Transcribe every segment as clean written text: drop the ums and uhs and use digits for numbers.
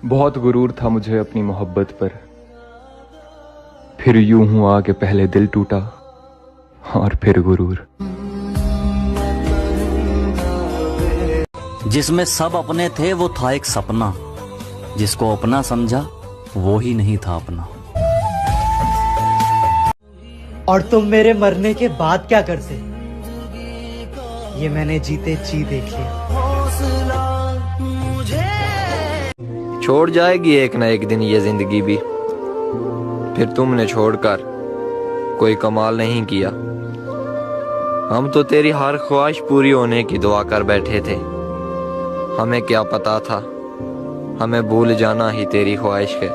बहुत गुरूर था मुझे अपनी मोहब्बत पर, फिर यूं हुआ कि पहले दिल टूटा और फिर गुरूर। जिसमें सब अपने थे वो था एक सपना, जिसको अपना समझा वो ही नहीं था अपना। और तुम मेरे मरने के बाद क्या करते, ये मैंने जीते जी देख लिया। छोड़ जाएगी एक ना एक दिन ये जिंदगी भी, फिर तुमने छोड़कर कोई कमाल नहीं किया। हम तो तेरी हर ख्वाहिश पूरी होने की दुआ कर बैठे थे, हमें क्या पता था हमें भूल जाना ही तेरी ख्वाहिश है।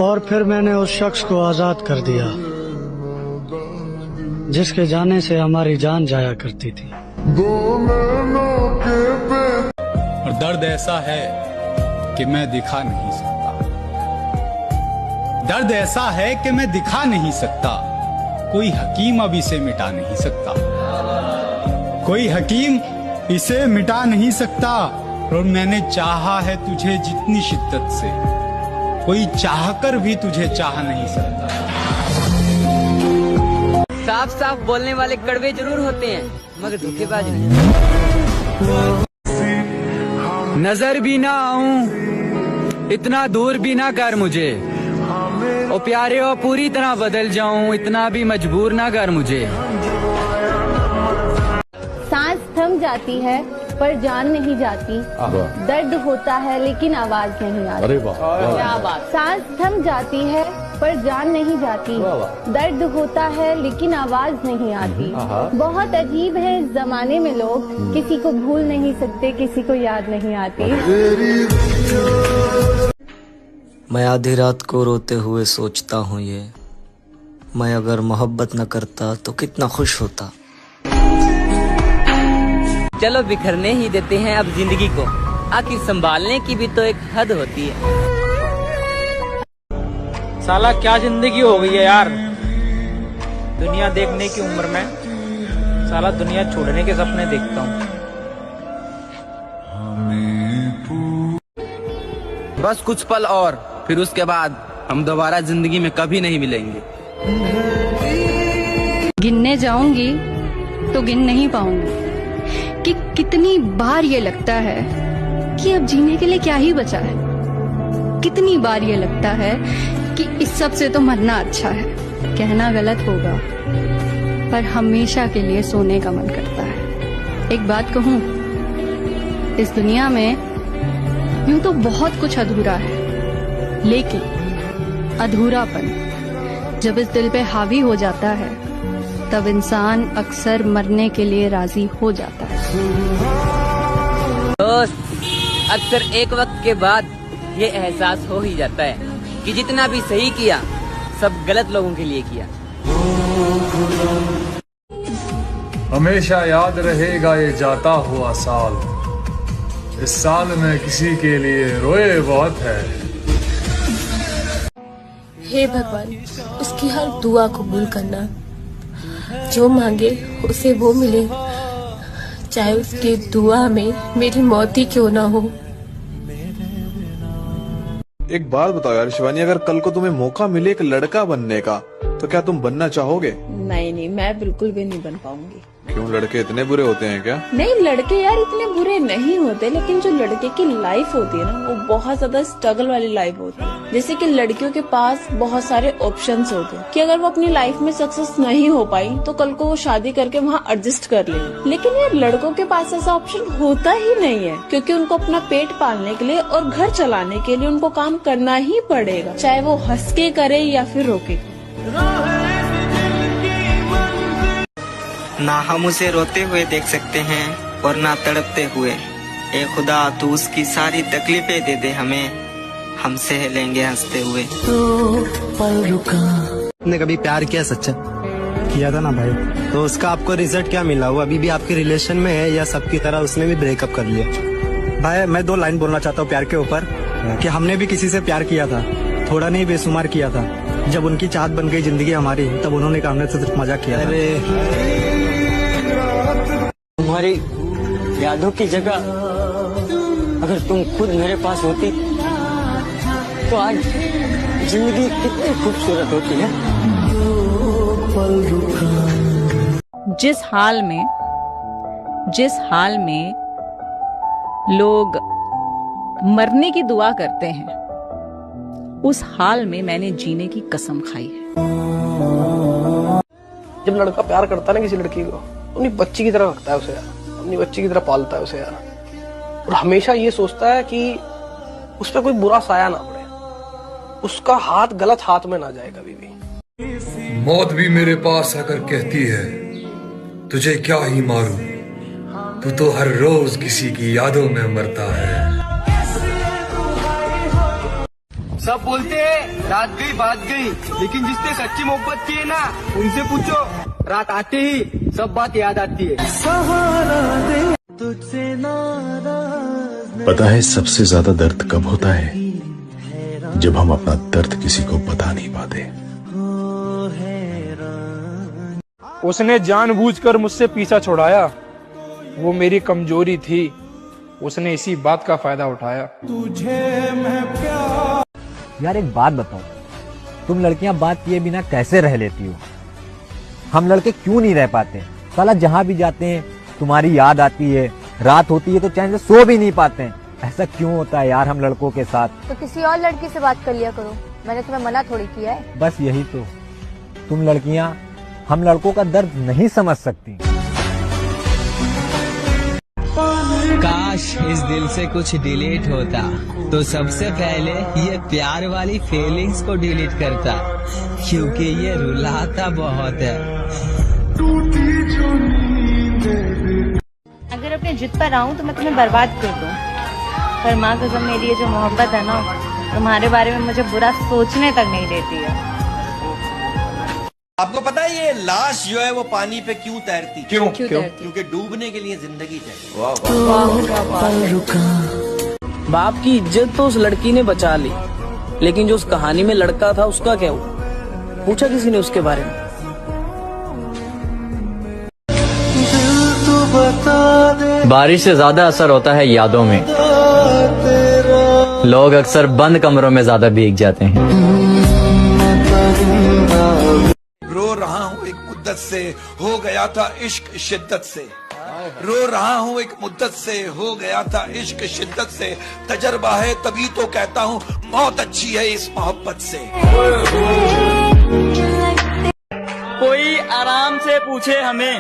और फिर मैंने उस शख्स को आजाद कर दिया जिसके जाने से हमारी जान जाया करती थी। और दर्द ऐसा है कि मैं दिखा नहीं सकता, दर्द ऐसा है कि मैं दिखा नहीं सकता, कोई हकीम अब इसे मिटा नहीं सकता, कोई हकीम इसे मिटा नहीं सकता। और मैंने चाहा है तुझे जितनी शिद्दत से, कोई चाहकर भी तुझे चाह नहीं सकता। साफ साफ बोलने वाले कड़वे जरूर होते हैं मगर धोखेबाज नहीं। नजर भी ना आऊं इतना दूर भी ना कर मुझे, ओ प्यारे ओ पूरी तरह बदल जाऊं इतना भी मजबूर ना कर मुझे। सांस थम जाती है पर जान नहीं जाती, दर्द होता है लेकिन आवाज नहीं आती। अरे वाह, क्या बात। सांस थम जाती है पर जान नहीं जाती, दर्द होता है लेकिन आवाज नहीं आती। बहुत अजीब है इस जमाने में लोग, किसी को भूल नहीं सकते किसी को याद नहीं आती। मैं आधी रात को रोते हुए सोचता हूँ ये, मैं अगर मोहब्बत न करता तो कितना खुश होता। चलो बिखरने ही देते हैं अब जिंदगी को, आखिर संभालने की भी तो एक हद होती है। साला क्या जिंदगी हो गई है यार, दुनिया देखने की उम्र में साला दुनिया छोड़ने के सपने देखता हूँ। बस कुछ पल और फिर उसके बाद हम दोबारा जिंदगी में कभी नहीं मिलेंगे। गिनने जाऊंगी तो गिन नहीं पाऊंगी कि कितनी बार ये लगता है कि अब जीने के लिए क्या ही बचा है। कितनी बार ये लगता है कि इस सब से तो मरना अच्छा है। कहना गलत होगा पर हमेशा के लिए सोने का मन करता है। एक बात कहूँ, इस दुनिया में यूं तो बहुत कुछ अधूरा है, लेकिन अधूरापन जब इस दिल पे हावी हो जाता है तब इंसान अक्सर मरने के लिए राजी हो जाता है। दोस्त, अक्सर एक वक्त के बाद ये एहसास हो ही जाता है कि जितना भी सही किया सब गलत लोगों के लिए किया। हमेशा याद रहेगा ये जाता हुआ साल, इस साल में किसी के लिए रोए बहुत है। हे भगवान, उसकी हर दुआ कबूल करना, जो मांगे उसे वो मिले, चाहे उसकी दुआ में मेरी मौत ही क्यों ना हो। एक बात बताओ यार शिवानी, अगर कल को तुम्हें मौका मिले एक लड़का बनने का तो क्या तुम बनना चाहोगे? नहीं, मैं बिल्कुल भी नहीं बन पाऊंगी। क्यों, लड़के इतने बुरे होते हैं क्या? नहीं, लड़के यार इतने बुरे नहीं होते, लेकिन जो लड़के की लाइफ होती है ना वो बहुत ज्यादा स्ट्रगल वाली लाइफ होती है। जैसे कि लड़कियों के पास बहुत सारे ऑप्शंस होते हैं कि अगर वो अपनी लाइफ में सक्सेस नहीं हो पाई तो कल को वो शादी करके वहाँ एडजस्ट कर लेंगे। लेकिन यार लड़कों के पास ऐसा ऑप्शन होता ही नहीं है, क्योंकि उनको अपना पेट पालने के लिए और घर चलाने के लिए उनको काम करना ही पड़ेगा, चाहे वो हंस के करे या फिर रोके। ना हम उसे रोते हुए देख सकते हैं और ना तड़पते हुए। ए खुदा, तू उसकी सारी तकलीफें दे दे हमें, हम सह लेंगे हंसते हुए। आपने कभी प्यार किया सच्चा? किया था ना भाई। तो उसका आपको रिजल्ट क्या मिला? वो अभी भी आपके रिलेशन में है या सबकी तरह उसने भी ब्रेकअप कर लिया? भाई मैं 2 लाइन बोलना चाहता हूँ प्यार के ऊपर, कि हमने भी किसी से प्यार किया था, थोड़ा नहीं बेशुमार किया था। जब उनकी चाहत बन गई जिंदगी हमारी, तब उन्होंने कहा हमने तो सिर्फ मजाक किया था। तुम्हारी यादों की जगह अगर तुम खुद मेरे पास होती तो आज जिंदगी कितनी खूबसूरत होती है। जिस हाल में लोग मरने की दुआ करते हैं, उस हाल में मैंने जीने की कसम खाई है। जब लड़का प्यार करता है ना किसी लड़की को, अपनी बच्ची की तरह रखता है उसे यार, अपनी बच्ची की तरह पालता है उसे यार, और हमेशा ये सोचता है कि उस पर कोई बुरा साया ना पड़े, उसका हाथ गलत हाथ में ना जाए कभी भी। मौत भी मेरे पास आकर कहती है तुझे क्या ही मारूं, तू तो हर रोज किसी की यादों में मरता है। सब बोलते हैं रात गई बात गई, लेकिन जिसने सच्ची मोहब्बत की है ना, उनसे पूछो, रात आते ही सब बात याद आती है। पता है सबसे ज्यादा दर्द कब होता है? जब हम अपना दर्द किसी को बता नहीं पाते। उसने जानबूझकर मुझसे पीछा छुड़ाया, वो मेरी कमजोरी थी, उसने इसी बात का फायदा उठाया। तुझे मैं प्यार। यार एक बात बताओ, तुम लड़कियां बात किए बिना कैसे रह लेती हो? हम लड़के क्यों नहीं रह पाते? साला जहां भी जाते हैं तुम्हारी याद आती है, रात होती है तो चैन से सो भी नहीं पाते हैं। ऐसा क्यों होता है यार हम लड़कों के साथ? तो किसी और लड़की से बात कर लिया करो, मैंने तुम्हें मना थोड़ी किया है। बस यही तो, तुम लड़कियां हम लड़कों का दर्द नहीं समझ सकती। काश इस दिल से कुछ डिलीट होता तो सबसे पहले ये प्यार वाली फीलिंग्स को डिलीट करता, क्योंकि ये रुलाता बहुत है। अगर अपने जिद पर आऊं तो मैं तुम्हें बर्बाद कर दूं, पर माँ कसम मेरी ये जो मोहब्बत है ना, तुम्हारे बारे में मुझे बुरा सोचने तक नहीं देती है। आपको पता है ये लाश जो है वो पानी पे क्यों तैरती? क्यों? क्योंकि डूबने के लिए जिंदगी चाहिए। बाप की इज्जत तो उस लड़की ने बचा ली, लेकिन जो उस कहानी में लड़का था उसका क्या हुआ? पूछा किसी ने उसके बारे में? बारिश से ज्यादा असर होता है यादों में। लोग अक्सर बंद कमरों में ज्यादा भीग जाते हैं। रो रहा हूँ एक मुद्दत से, हो गया था इश्क शिद्दत से। रो रहा हूँ एक मुद्दत से, हो गया था इश्क शिद्दत से। तजर्बा है तभी तो कहता हूँ मौत अच्छी है इस मोहब्बत से। कोई आराम से पूछे हमें,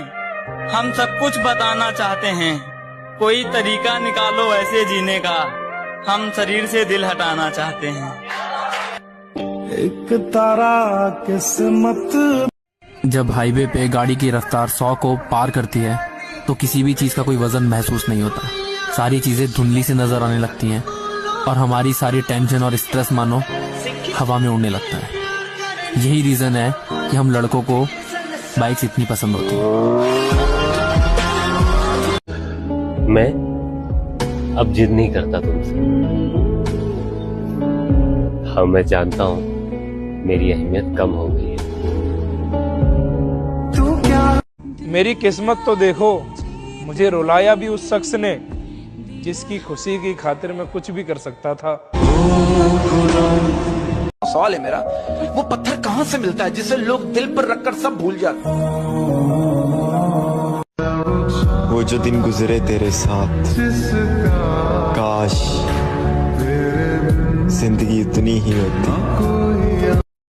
हम सब कुछ बताना चाहते हैं। कोई तरीका निकालो ऐसे जीने का, हम शरीर से दिल हटाना चाहते हैं। एक तारा किस्मत। जब हाईवे पे गाड़ी की रफ्तार 100 को पार करती है तो किसी भी चीज का कोई वजन महसूस नहीं होता। सारी चीजें धुंधली से नजर आने लगती हैं और हमारी सारी टेंशन और स्ट्रेस मानो हवा में उड़ने लगता है। यही रीजन है कि हम लड़कों को बाइक्स इतनी पसंद होती है। मैं अब जिद नहीं करता तुमसे। हाँ मैं जानता हूँ मेरी अहमियत कम हो गई है। मेरी किस्मत तो देखो, मुझे रुलाया भी उस शख्स ने जिसकी खुशी की खातिर मैं कुछ भी कर सकता था। सवाल है मेरा, वो पत्थर कहाँ से मिलता है जिसे लोग दिल पर रखकर सब भूल जाते? वो जो दिन गुजरे तेरे साथ, काश जिंदगी इतनी ही होती।